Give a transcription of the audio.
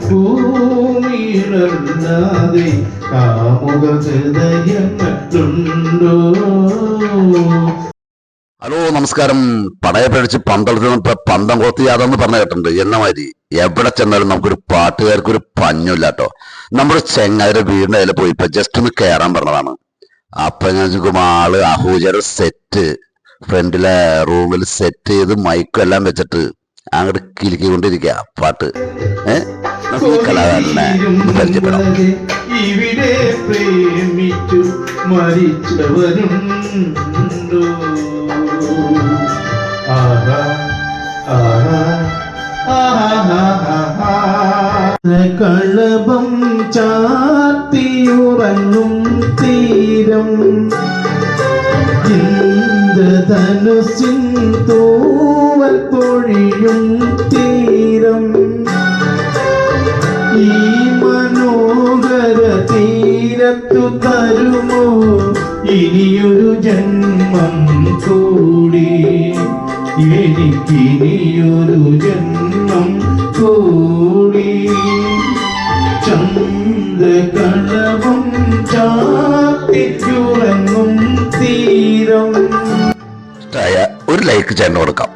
ഭൂമിയിലല്ലാതെ കാമുക ഹൃദയങ്ങളുണ്ടോ? Hello, നമസ്കാരം. പടയെ പേടിച്ച് പന്തളത്ത് പന്തം കൊത്തിയാതെന്ന് പറഞ്ഞ കേട്ടിട്ടുണ്ട്. എന്ന മാതിരി എവിടെ ചെന്നാലും നമുക്കൊരു പാട്ടുകാർക്ക് ഒരു പഞ്ഞില്ല കേട്ടോ. നമ്മുടെ ചെങ്ങാതിരെ വീടിന്റെ അതിൽ പോയി ഇപ്പൊ ജസ്റ്റ് ഒന്ന് കയറാൻ പറഞ്ഞതാണ്. അപ്പൊ ഞാൻ ചോദിക്കും, ആള് അഹൂജയുടെ സെറ്റ് ഫ്രണ്ടിലെ റൂമിൽ സെറ്റ് ചെയ്ത് മൈക്കും എല്ലാം വെച്ചിട്ട് അങ്ങോട്ട് കിലുക്കിക്കൊണ്ടിരിക്കുക പാട്ട്. കലാകാരനെ പരിചയപ്പെടാം. ഇവിടെ പ്രേമിച്ചു മരിച്ചവരുണ്ടോ? കളഭം ചാത്തിയുറങ്ങും തീരം ഇന്ദ്രധനുസിൻ തൂവൽ പൊഴിയും തീരം ഈ മനോഹര തീരത്തു തരുമോ ഇനിയൊരു ജന്മം കൂടി? എനിക്കിനിയൊരു ജന്മം കൂടി. ചന്ദ്രകളഭം ചാത്തിയുറങ്ങും തീരം. ഒരു ലൈക്ക് ചേർന്ന് കൊടുക്കാം.